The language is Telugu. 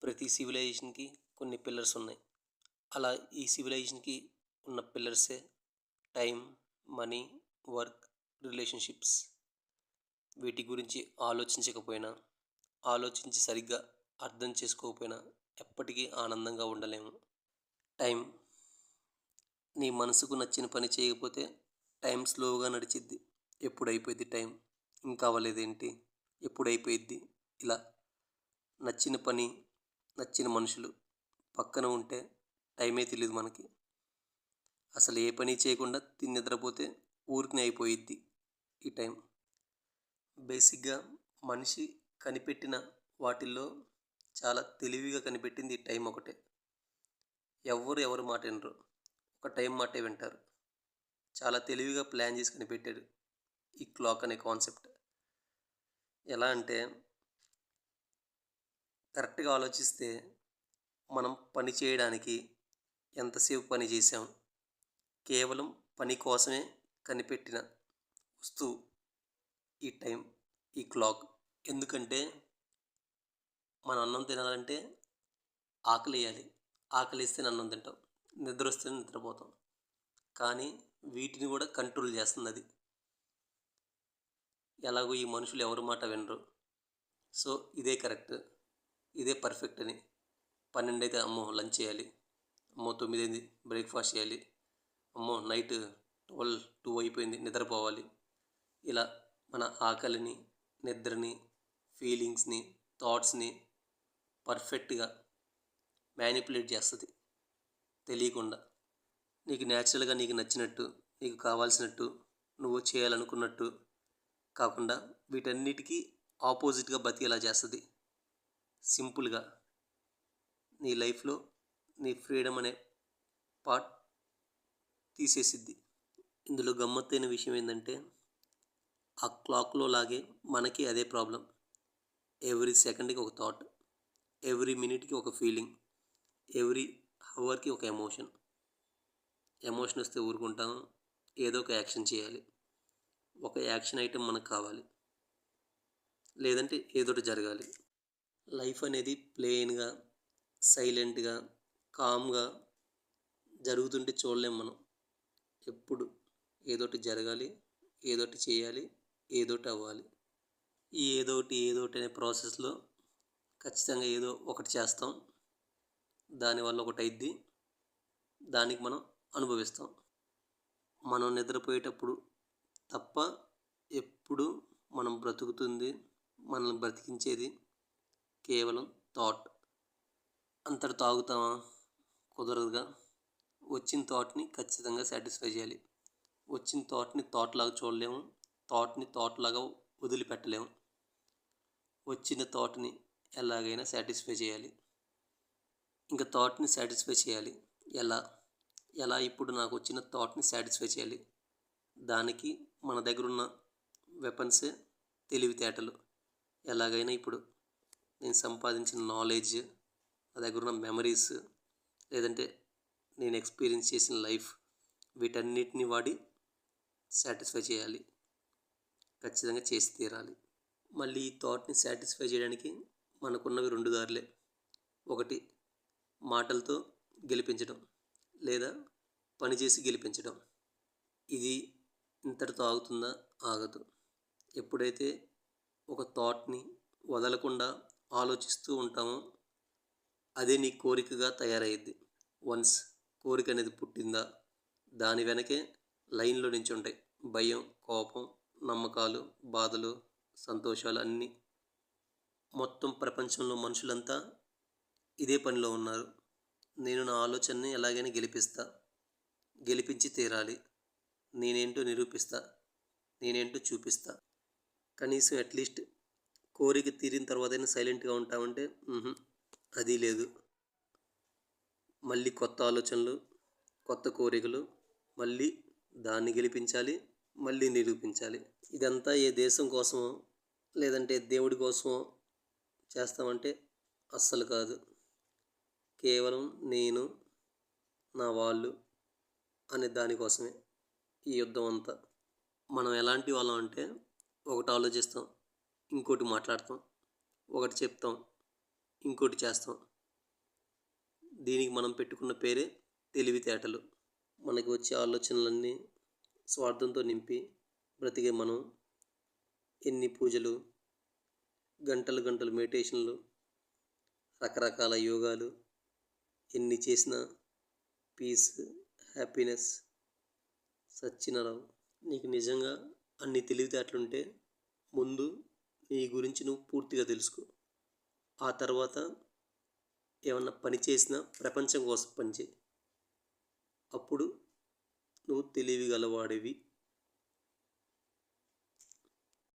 ప్రతి సివిలైజేషన్కి కొన్ని పిల్లర్స్ ఉన్నాయి. అలా ఈ సివిలైజేషన్కి ఉన్న పిల్లర్సే టైం, మనీ, వర్క్, రిలేషన్షిప్స్. వీటి గురించి ఆలోచించకపోయినా, ఆలోచించి సరిగ్గా అర్థం చేసుకోకపోయినా ఎప్పటికీ ఆనందంగా ఉండలేము. టైం. నీ మనసుకు నచ్చిన పని చేయకపోతే టైం స్లోగా నడిచిద్ది. ఎప్పుడైపోయింది టైం, ఇంకా అవ్వలేదేంటి, ఎప్పుడైపోయిద్ది, ఇలా నచ్చిన పని, నచ్చిన మనుషులు పక్కన ఉంటే టైమే తెలియదు మనకి. అసలు ఏ పని చేయకుండా తిని నిద్రపోతే ఊరికనే అయిపోయిద్ది ఈ టైం. బేసిక్గా మనిషి కనిపెట్టిన వాటిల్లో చాలా తెలివిగా కనిపెట్టింది ఈ టైం ఒకటే. ఎవరు మాట వినరు, ఒక టైం మాటే వింటారు. చాలా తెలివిగా ప్లాన్ చేసి కనిపెట్టారు ఈ క్లాక్ అనే కాన్సెప్ట్. ఎలా అంటే కరెక్ట్గా ఆలోచిస్తే మనం పని చేయడానికి ఎంతసేపు పని చేసాం, కేవలం పని కోసమే కనిపెట్టిన వస్తువు ఈ టైం, ఈ క్లాక్. ఎందుకంటే మనం అన్నం తినాలంటే ఆకలి వేయాలి, ఆకలి వేస్తేనే అన్నం తింటాం, నిద్ర వస్తేనే నిద్రపోతాం. కానీ వీటిని కూడా కంట్రోల్ చేస్తుంది అది. ఎలాగో ఈ మనుషులు ఎవరి మాట వినరు. సో ఇదే కరెక్ట్, ఇదే పర్ఫెక్ట్ అని 12 అయితే అమ్మో లంచ్ చేయాలి, అమ్మో 9 అయింది బ్రేక్ఫాస్ట్ చేయాలి, అమ్మో నైట్ 2 అయిపోయింది నిద్రపోవాలి. ఇలా మన ఆకలిని, నిద్రని, ఫీలింగ్స్ని, థాట్స్ని పర్ఫెక్ట్గా మ్యానిపులేట్ చేస్తుంది తెలియకుండా. నీకు న్యాచురల్గా నీకు నచ్చినట్టు, నీకు కావాల్సినట్టు, నువ్వు చేయాలనుకున్నట్టు కాకుండా వీటన్నిటికీ ఆపోజిట్గా బతికేలా చేస్తుంది. సింపుల్గా నీ లైఫ్లో నీ ఫ్రీడమ్ అనే పార్ట్ తీసేసిద్ది. ఇందులో గమ్మత్తైన విషయం ఏంటంటే ఆ క్లాక్లో లాగే మనకి అదే ప్రాబ్లం. ఎవ్రీ సెకండ్కి ఒక థాట్, ఎవ్రీ మినిట్కి ఒక ఫీలింగ్, ఎవ్రీ అవర్కి ఒక ఎమోషన్. ఎమోషన్ వస్తే ఊరుకుంటాం, ఏదో ఒక యాక్షన్ చేయాలి. ఒక యాక్షన్ ఐటెం మనకు కావాలి, లేదంటే ఏదో ఒకటి జరగాలి. లైఫ్ అనేది ప్లెయిన్గా, సైలెంట్గా, కామ్గా జరుగుతుంటే చూడలేం మనం. ఎప్పుడు ఏదోటి జరగాలి, ఏదోటి చేయాలి, ఏదోటి అవ్వాలి. ఈ ఏదోటి అనే ప్రాసెస్లో ఖచ్చితంగా ఏదో ఒకటి చేస్తాం, దానివల్ల ఒకటి అయింది, దానికి మనం అనుభవిస్తాం. మనం నిద్రపోయేటప్పుడు తప్ప ఎప్పుడు మనం బ్రతుకుతుంది, మనల్ని బ్రతికించేది కేవలం థాట్. అంతటితో ఆగుతామా? కుదరదుగా. వచ్చిన థాట్ని ఖచ్చితంగా సాటిస్ఫై చేయాలి. వచ్చిన థాట్ని థాట్ లాగా చూడలేము, థాట్ని థాట్ లాగా వదిలిపెట్టలేము. వచ్చిన థాట్ని ఎలాగైనా సాటిస్ఫై చేయాలి. ఇంకా థాట్ని సాటిస్ఫై చేయాలి ఎలా ఇప్పుడు నాకు వచ్చిన థాట్ని సాటిస్ఫై చేయాలి. దానికి మన దగ్గర ఉన్న వెపన్సే తెలివితేటలు. ఎలాగైనా ఇప్పుడు నేను సంపాదించిన నాలెడ్జ్, నా దగ్గర ఉన్న మెమరీస్, లేదంటే నేను ఎక్స్పీరియన్స్ చేసిన లైఫ్, వీటన్నిటిని వాడి సాటిస్ఫై చేయాలి. ఖచ్చితంగా చేసి తీరాలి. మళ్ళీ ఈ థాట్ని సాటిస్ఫై చేయడానికి మనకున్నవి 2 దారులే. ఒకటి మాటలతో గెలిపించడం, లేదా పనిచేసి గెలిపించడం. ఇది ఇంతటితో ఆగుతుందా? ఆగదు. ఎప్పుడైతే ఒక థాట్ని వదలకుండా ఆలోచిస్తూ ఉంటామో అదే నీ కోరికగా తయారయ్యిద్ది. వన్స్ కోరిక అనేది పుట్టిందా, దాని వెనకే లైన్లో నించుంటాయి భయం, కోపం, నమ్మకాలు, బాధలు, సంతోషాలు అన్నీ. మొత్తం ప్రపంచంలో మనుషులంతా ఇదే పనిలో ఉన్నారు. నేను నా ఆలోచనని ఎలాగైనా గెలిపించి తీరాలి, నేనేంటో నిరూపిస్తా, నేనేంటో చూపిస్తా. కనీసం అట్లీస్ట్ కోరిక తీరిన తర్వాతైనా సైలెంట్గా ఉంటామంటే అది లేదు. మళ్ళీ కొత్త ఆలోచనలు, కొత్త కోరికలు, మళ్ళీ దాన్ని గెలిపించాలి, మళ్ళీ నిరూపించాలి. ఇదంతా ఏ దేశం కోసమో లేదంటే దేవుడి కోసమో చేస్తామంటే అస్సలు కాదు. కేవలం నేను, నా వాళ్ళు అనే దానికోసమే ఈ యుద్ధం అంతా. మనం ఎలాంటి వాళ్ళం అంటే ఒకటి ఆలోచిస్తాం, ఇంకోటి మాట్లాడతాం, ఒకటి చెప్తాం, ఇంకోటి చేస్తాం. దీనికి మనం పెట్టుకున్న పేరే తెలివితేటలు. మనకి వచ్చే ఆలోచనలన్నీ స్వార్థంతో నింపి బ్రతికే మనం ఎన్ని పూజలు, గంటలు గంటలు మెడిటేషన్లు, రకరకాల యోగాలు ఎన్ని చేసినా పీస్, హ్యాపీనెస్ సచ్చినరావు. నీకు నిజంగా అన్ని తెలివితేటలుంటే ముందు నీ గురించి నువ్వు పూర్తిగా తెలుసుకో. ఆ తర్వాత ఏమన్నా పని చేసినా ప్రపంచం కోసం పనిచేయి. అప్పుడు నువ్వు తెలివిగలవాడివి.